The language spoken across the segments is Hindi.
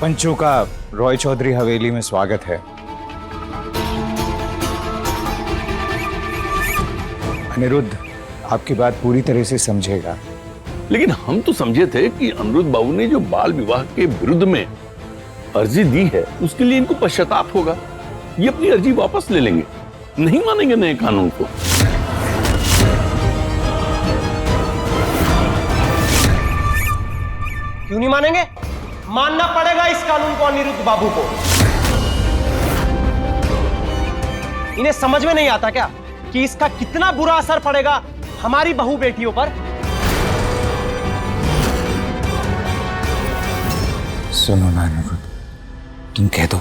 पंचों का रॉय चौधरी हवेली में स्वागत है। अनिरुद्ध आपकी बात पूरी तरह से समझेगा। लेकिन हम तो समझे थे कि अनिरुद्ध बाबू ने जो बाल विवाह के विरुद्ध में अर्जी दी है उसके लिए इनको पश्चाताप होगा, ये अपनी अर्जी वापस ले लेंगे, नहीं मानेंगे नए कानून को। क्यों नहीं मानेंगे? मानना पड़ेगा इस कानून को अनिरुद्ध बाबू को। इन्हें समझ में नहीं आता क्या कि इसका कितना बुरा असर पड़ेगा हमारी बहू बेटियों पर? सुनो ना अनिरुद्ध, तुम कह दो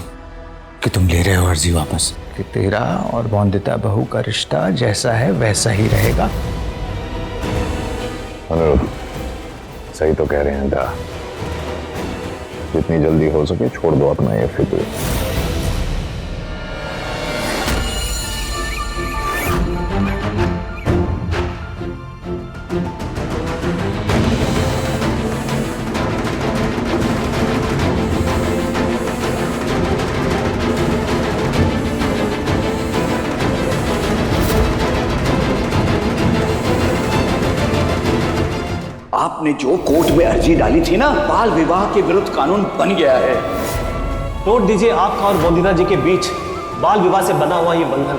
कि तुम ले रहे हो अर्जी वापस, कि तेरा और वंदिता बहू का रिश्ता जैसा है वैसा ही रहेगा। अनिरुद्ध सही तो कह रहे हैं दा, जितनी जल्दी हो सके छोड़ दो अपना ये फिक्र। आपने जो कोर्ट में अर्जी डाली थी ना, बाल विवाह के विरुद्ध कानून बन गया है। तोड़ दीजिए आपका और वंदिता जी के बीच बाल विवाह से बना हुआ ये बंधन।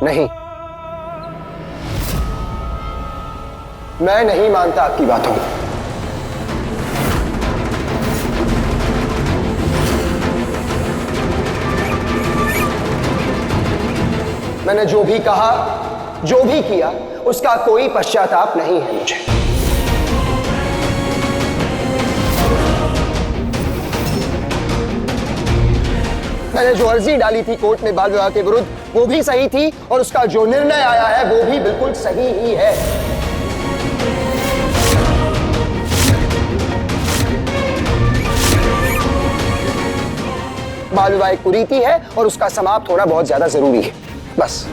नहीं, मैं नहीं मानता आपकी बातों को। मैंने जो भी कहा, जो भी किया, उसका कोई पश्चाताप नहीं है मुझे। मैंने जो अर्जी डाली थी कोर्ट में बाल विवाह के विरुद्ध, वो भी सही थी और उसका जो निर्णय आया है वो भी बिल्कुल सही ही है। बाल विवाह एक कुरीति है और उसका समाप्त होना बहुत ज्यादा जरूरी है, बस।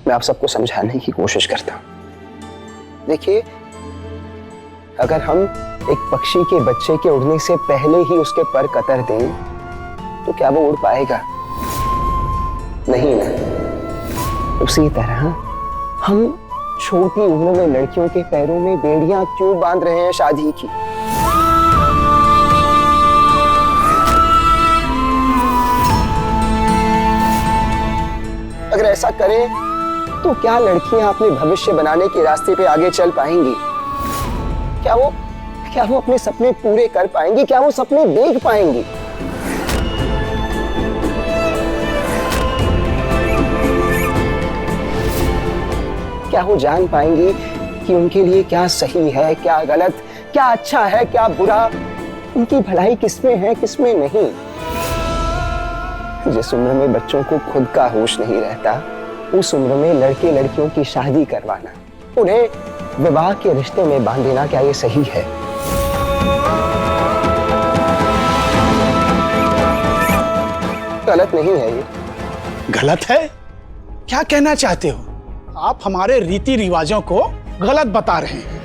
मैं आप सबको समझाने की कोशिश करता हूं। देखिए, अगर हम एक पक्षी के बच्चे के उड़ने से पहले ही उसके पर कतर दें, तो क्या वो उड़ पाएगा? नहीं ना। उसी तरह हम छोटी उम्र में लड़कियों के पैरों में बेड़ियां क्यों बांध रहे हैं शादी की? अगर ऐसा करें तो क्या लड़कियां अपने भविष्य बनाने के रास्ते पे आगे चल पाएंगी? क्या वो अपने सपने पूरे कर पाएंगी? क्या वो सपने देख पाएंगी? क्या वो जान पाएंगी कि उनके लिए क्या सही है, क्या गलत, क्या अच्छा है, क्या बुरा, उनकी भलाई किसमें है, किसमें नहीं? जिस उम्र में बच्चों को खुद का होश नहीं रहता, उस उम्र में लड़के लड़कियों की शादी करवाना, उन्हें विवाह के रिश्ते में बांध देना, क्या ये सही है? गलत नहीं है ये। गलत है? क्या कहना चाहते हो? आप हमारे रीति रिवाजों को गलत बता रहे हैं।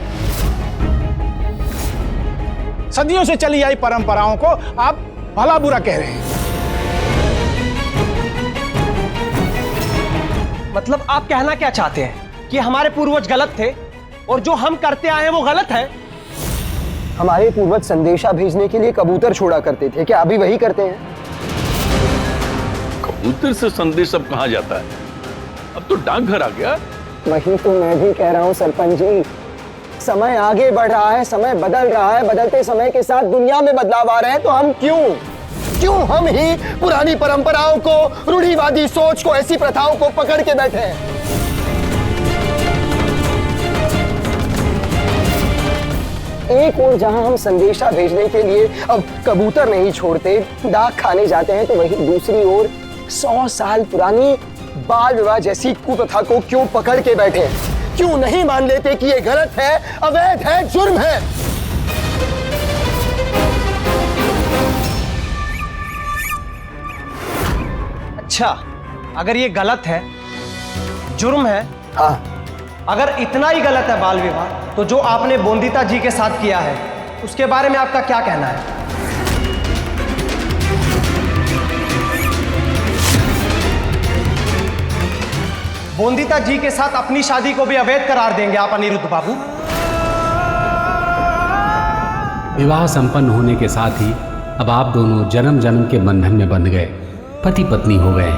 सदियों से चली आई परंपराओं को आप भला बुरा कह रहे हैं। मतलब आप कहना क्या चाहते हैं कि हमारे पूर्वज गलत थे और जो हम करते आए हैं वो गलत है? हमारे पूर्वज संदेशा भेजने के लिए कबूतर छोड़ा करते थे, क्या अभी वही करते हैं? कबूतर से संदेश अब कहां जाता है? अब तो डाकघर आ गया। वही तो मैं भी कह रहा हूँ सरपंच जी, समय आगे बढ़ रहा है, समय बदल रहा है, बदलते समय के साथ दुनिया में बदलाव आ रहे हैं, तो हम क्यों हम ही पुरानी परंपराओं को, रूढ़िवादी सोच को, ऐसी प्रथाओं को पकड़ के बैठे हैं? एक और जहां हम संदेशा भेजने के लिए अब कबूतर नहीं छोड़ते, डाक खाने जाते हैं, तो वहीं दूसरी ओर 100 साल पुरानी बाल विवाह जैसी कुप्रथा को क्यों पकड़ के बैठे हैं? क्यों नहीं मान लेते कि ये गलत है, अवैध है, जुर्म है? अच्छा, अगर ये गलत है, जुर्म है, हाँ, अगर इतना ही गलत है बाल विवाह, तो जो आपने बोंदिता जी के साथ किया है उसके बारे में आपका क्या कहना है? बोंदिता जी के साथ अपनी शादी को भी अवैध करार देंगे आप अनिरुद्ध बाबू? विवाह संपन्न होने के साथ ही अब आप दोनों जन्म जन्म के बंधन में बंध गए, पति पत्नी हो गए।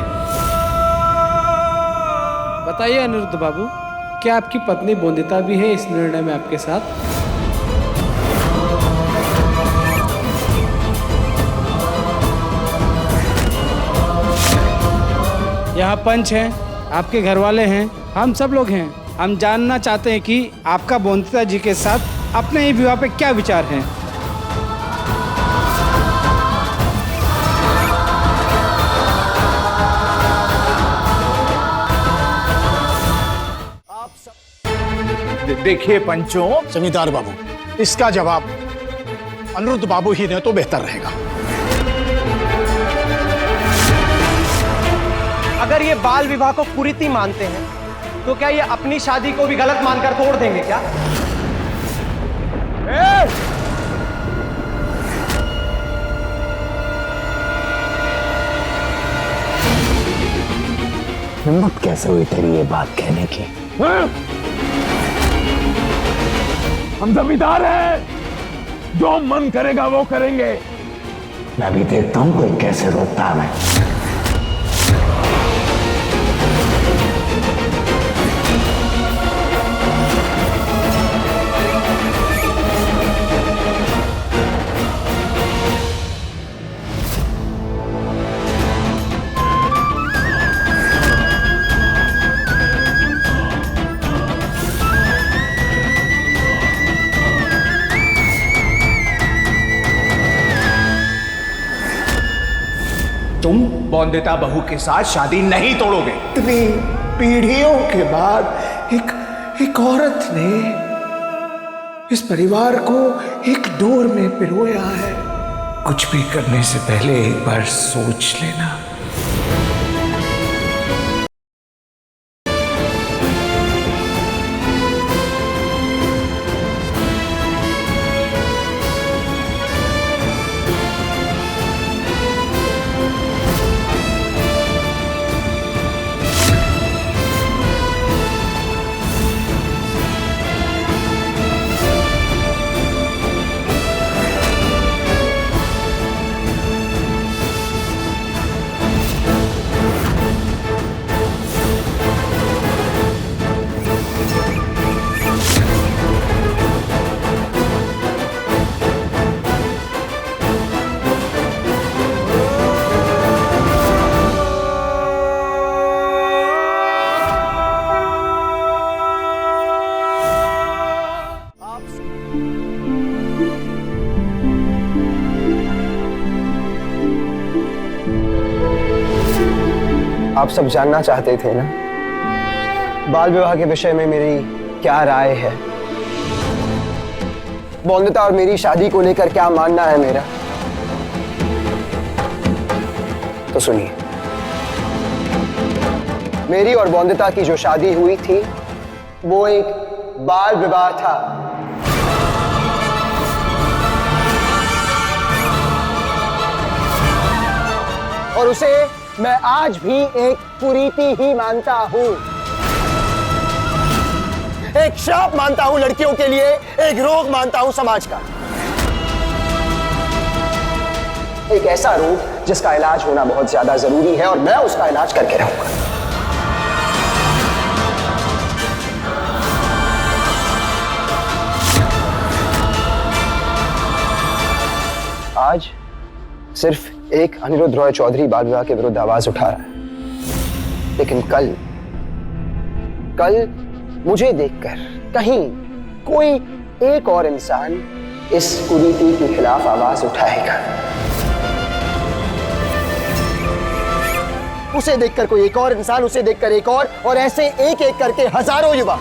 बताइए अनिरुद्ध बाबू, क्या आपकी पत्नी बोंदिता भी है इस निर्णय में आपके साथ? यहाँ पंच हैं, आपके घर वाले हैं, हम सब लोग हैं। हम जानना चाहते हैं कि आपका बोंदिता जी के साथ अपने ही विवाह पे क्या विचार हैं। देखिए पंचों, जमींदार बाबू, इसका जवाब अनिरुद्ध बाबू ही दे तो बेहतर रहेगा। अगर ये बाल विवाह को कुरीति मानते हैं तो क्या ये अपनी शादी को भी गलत मानकर तोड़ देंगे क्या? हिम्मत कैसे हुई तेरी ये बात कहने की? हम जमींदार हैं, जो मन करेगा वो करेंगे। मैं भी देखता हूं कोई कैसे रोकता है। मैं तुम बोंदिता बहू के साथ शादी नहीं तोड़ोगे। इतनी पीढ़ियों के बाद एक औरत ने इस परिवार को एक डोर में पिरोया है। कुछ भी करने से पहले एक बार सोच लेना। आप सब जानना चाहते थे ना बाल विवाह के विषय में मेरी क्या राय है, बोंदिता और मेरी शादी को लेकर क्या मानना है मेरा। तो सुनिए, मेरी और बोंदिता की जो शादी हुई थी वो एक बाल विवाह था। और उसे मैं आज भी एक कुरीति ही मानता हूं, एक श्राप मानता हूं लड़कियों के लिए, एक रोग मानता हूं समाज का, एक ऐसा रोग जिसका इलाज होना बहुत ज्यादा जरूरी है और मैं उसका इलाज करके रहूंगा। आज सिर्फ एक अनिरुद्ध रॉय चौधरी बाल विवाह के विरुद्ध आवाज उठा रहा है, लेकिन कल मुझे देखकर कहीं कोई एक और इंसान इस कुरीति के खिलाफ आवाज उठाएगा। उसे देखकर कोई एक और इंसान, उसे देखकर एक और ऐसे एक एक करके हजारों युवा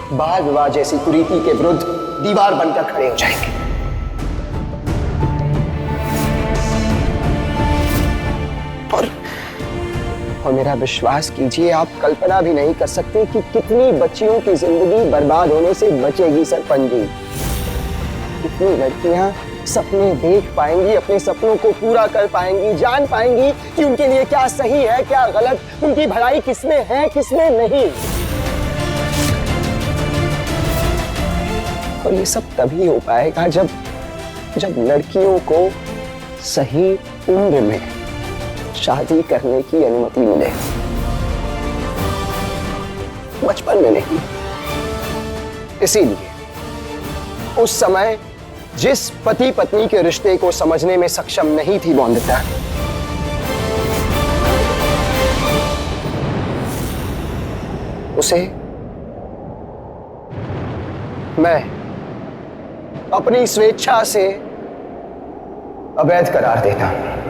बाल विवाह जैसी कुरीति के विरुद्ध दीवार बनकर खड़े हो जाएंगे। और मेरा विश्वास कीजिए, आप कल्पना भी नहीं कर सकते कि कितनी बच्चियों की जिंदगी बर्बाद होने से बचेगी सरपंच जी। कितनी लड़कियां सपने देख पाएंगी, अपने सपनों को पूरा कर पाएंगी, जान पाएंगी कि उनके लिए क्या सही है क्या गलत, उनकी भलाई किसमें है किसमें नहीं। और ये सब तभी हो पाएगा जब लड़कियों को सही उम्र में शादी करने की अनुमति मिले, बचपन में नहीं। इसीलिए उस समय जिस पति पत्नी के रिश्ते को समझने में सक्षम नहीं थी बौंदिता, उसे मैं अपनी स्वेच्छा से अवैध करार देता हूं।